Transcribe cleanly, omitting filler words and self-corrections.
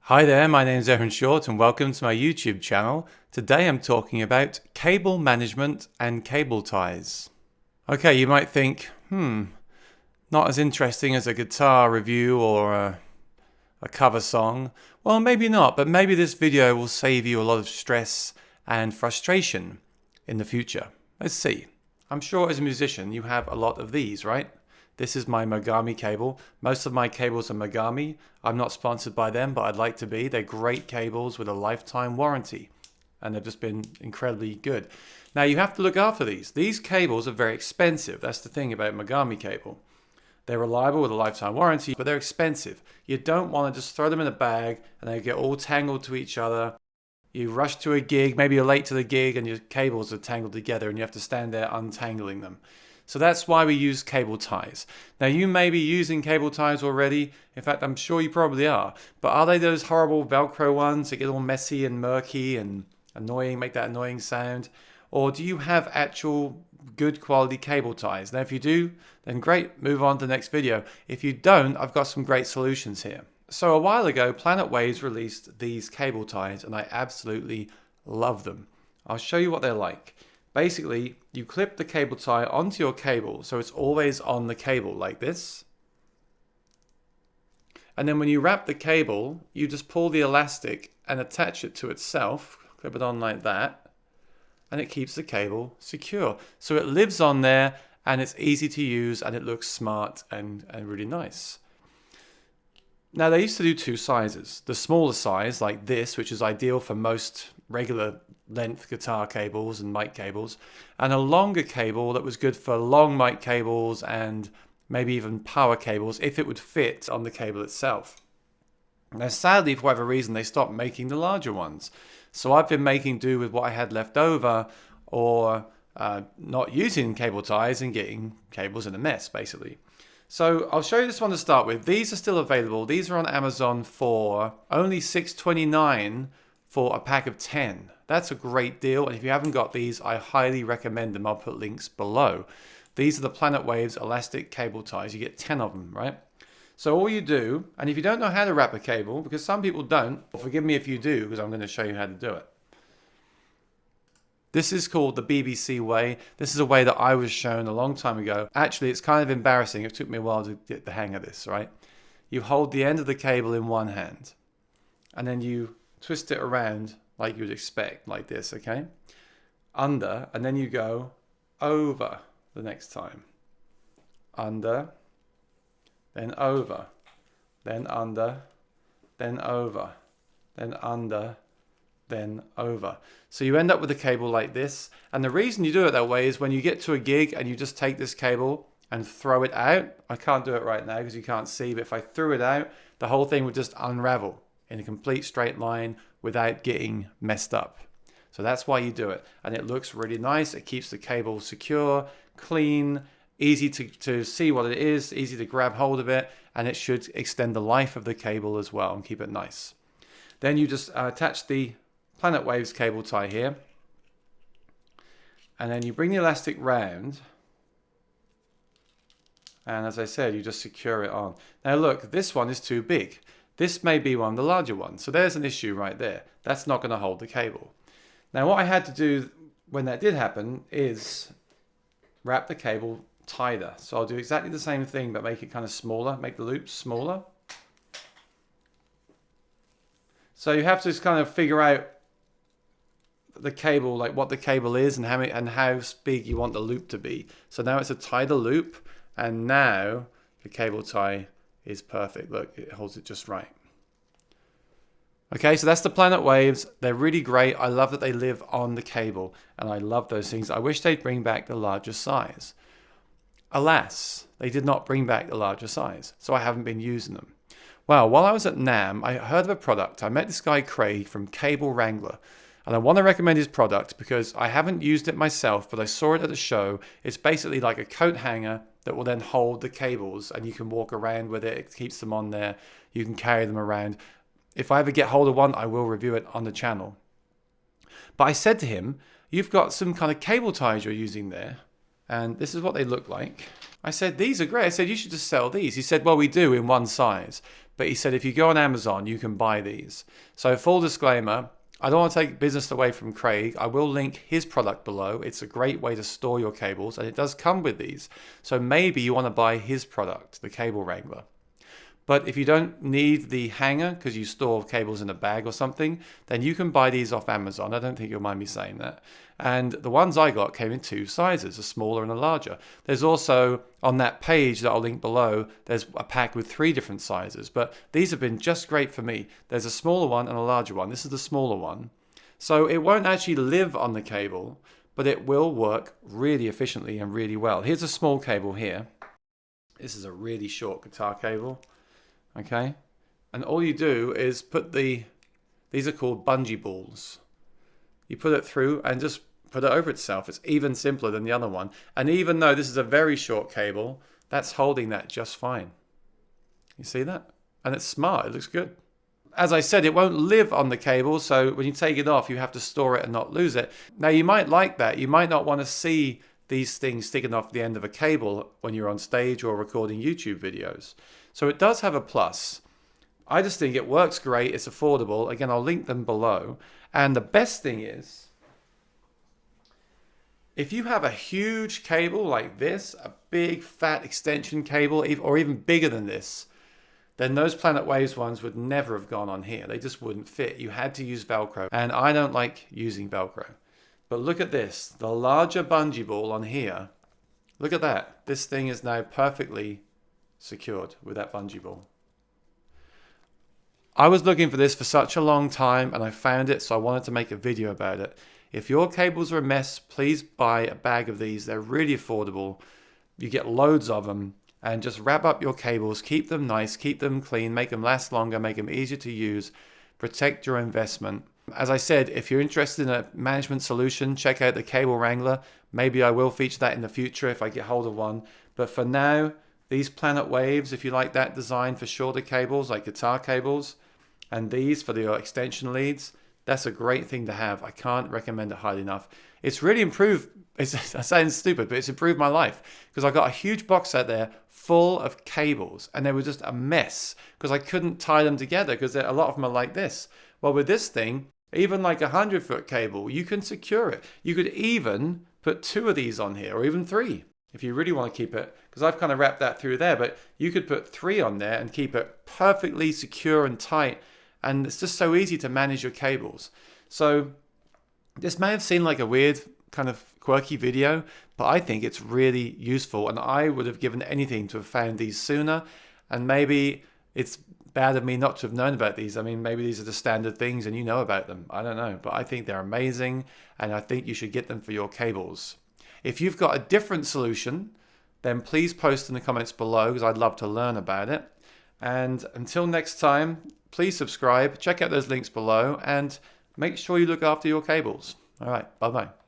Hi there, my name is Aaron Short and welcome to my YouTube channel. Today I'm talking about cable management and cable ties. Okay, you might think, not as interesting as a guitar review or a cover song. Well, maybe not, but maybe this video will save you a lot of stress and frustration in the future. Let's see. I'm sure as a musician you have a lot of these, right? This is my Mogami cable. Most of my cables are Mogami. I'm not sponsored by them, but I'd like to be. They're great cables with a lifetime warranty, and they've just been incredibly good. Now you have to look after these. These cables are very expensive. That's the thing about Mogami cable. They're reliable with a lifetime warranty, but they're expensive. You don't want to just throw them in a bag and they get all tangled to each other. You rush to a gig, maybe you're late to the gig and your cables are tangled together and you have to stand there untangling them. So that's why we use cable ties. Now you may be using cable ties already. In fact, I'm sure you probably are. But are they those horrible Velcro ones that get all messy and murky and annoying, make that annoying sound? Or do you have actual good quality cable ties? Now if you do, then great, move on to the next video. If you don't, I've got some great solutions here. So a while ago, Planet Waves released these cable ties and I absolutely love them. I'll show you what they're like. Basically, you clip the cable tie onto your cable so it's always on the cable like this. And then when you wrap the cable, you just pull the elastic and attach it to itself, clip it on like that, and it keeps the cable secure. So it lives on there and it's easy to use and it looks smart and really nice. Now they used to do two sizes. The smaller size like this, which is ideal for most regular length guitar cables and mic cables, and a longer cable that was good for long mic cables and maybe even power cables if it would fit on the cable itself. Now sadly, for whatever reason, they stopped making the larger ones. So I've been making do with what I had left over or not using cable ties and getting cables in a mess basically. So I'll show you this one to start with. These are still available. These are on Amazon for only $6.29 for a pack of 10. That's a great deal, and if you haven't got these, I highly recommend them. I'll put links below. These are the Planet Waves elastic cable ties. You get 10 of them, right? So all you do, and if you don't know how to wrap a cable, because some people don't, forgive me if you do, because I'm going to show you how to do it. This is called the BBC way. This is a way that I was shown a long time ago. Actually, it's kind of embarrassing. It took me a while to get the hang of this, right? You hold the end of the cable in one hand, and then you twist it around like you would expect, like this, okay? Under, and then you go over the next time. Under, then over, then under, then over, then under, then over. So you end up with a cable like this. And the reason you do it that way is when you get to a gig and you just take this cable and throw it out. I can't do it right now because you can't see, but if I threw it out, the whole thing would just unravel in a complete straight line without getting messed up. So that's why you do it. And it looks really nice. It keeps the cable secure, clean, easy to see what it is, easy to grab hold of it, and it should extend the life of the cable as well and keep it nice. Then you just attach the Planet Waves cable tie here, and then you bring the elastic round, and as I said, you just secure it on. Now look, this one is too big. This may be one of the larger ones, so there's an issue right there. That's not going to hold the cable. Now what I had to do when that did happen is wrap the cable tighter. So I'll do exactly the same thing, but make it kind of smaller, make the loops smaller. So you have to just kind of figure out the cable, like what the cable is and how big you want the loop to be. So now it's a tighter loop, and now the cable tie is perfect. Look, it holds it just right. Okay, so that's the Planet Waves. They're really great. I love that they live on the cable, and I love those things. I wish they'd bring back the larger size. Alas, they did not bring back the larger size, so I haven't been using them. Well, while I was at NAMM, I heard of a product. I met this guy, Craig, from Cable Wrangler. And I want to recommend his product because I haven't used it myself, but I saw it at a show. It's basically like a coat hanger that will then hold the cables, and you can walk around with it. It keeps them on there. You can carry them around. If I ever get hold of one, I will review it on the channel. But I said to him, you've got some kind of cable ties you're using there, and this is what they look like. I said, these are great. I said, you should just sell these. He said, well, we do in one size. but he said if you go on Amazon, you can buy these. So full disclaimer, I don't want to take business away from Craig. I will link his product below. It's a great way to store your cables, and it does come with these. So maybe you want to buy his product, the Cable Wrangler. But if you don't need the hanger because you store cables in a bag or something, then you can buy these off Amazon. I don't think you'll mind me saying that. And the ones I got came in 2 sizes, a smaller and a larger. There's also, on that page that I'll link below, there's a pack with 3 different sizes. But these have been just great for me. There's a smaller one and a larger one. This is the smaller one. So it won't actually live on the cable, but it will work really efficiently and really well. Here's a small cable here. This is a really short guitar cable. Okay, and all you do is put these are called bungee balls. You put it through and just put it over itself. It's even simpler than the other one. And even though this is a very short cable, that's holding that just fine. You see that? And it's smart, it looks good. As I said, it won't live on the cable, so when you take it off, you have to store it and not lose it. Now you might like that. You might not want to see these things sticking off the end of a cable when you're on stage or recording YouTube videos. So it does have a plus. I just think it works great. It's affordable. Again, I'll link them below. And the best thing is, if you have a huge cable like this, a big fat extension cable, or even bigger than this, then those Planet Waves ones would never have gone on here. They just wouldn't fit. You had to use Velcro. And I don't like using Velcro. But look at this. The larger bungee ball on here. Look at that. This thing is now perfectly secured with that bungee ball. I was looking for this for such a long time and I found it, so I wanted to make a video about it. If your cables are a mess, please buy a bag of these. They're really affordable. You get loads of them, and just wrap up your cables, keep them nice, keep them clean, make them last longer, make them easier to use, protect your investment. As I said, if you're interested in a management solution, check out the Cable Wrangler. Maybe I will feature that in the future if I get hold of one. But for now, these Planet Waves, if you like that design for shorter cables like guitar cables, and these for your extension leads, that's a great thing to have. I can't recommend it highly enough. It's really improved, it sounds stupid, but it's improved my life because I got a huge box set there full of cables and they were just a mess because I couldn't tie them together because a lot of them are like this. Well, with this thing, even like a 100-foot cable, you can secure it. You could even put 2 of these on here or even 3 if you really want to keep it, because I've kind of wrapped that through there, but you could put 3 on there and keep it perfectly secure and tight. And it's just so easy to manage your cables. So this may have seemed like a weird kind of quirky video, but I think it's really useful. And I would have given anything to have found these sooner. And maybe it's bad of me not to have known about these. I mean, maybe these are the standard things and you know about them. I don't know. But I think they're amazing. And I think you should get them for your cables. If you've got a different solution, then please post in the comments below because I'd love to learn about it. And until next time, please subscribe, check out those links below, and make sure you look after your cables. All right, bye-bye.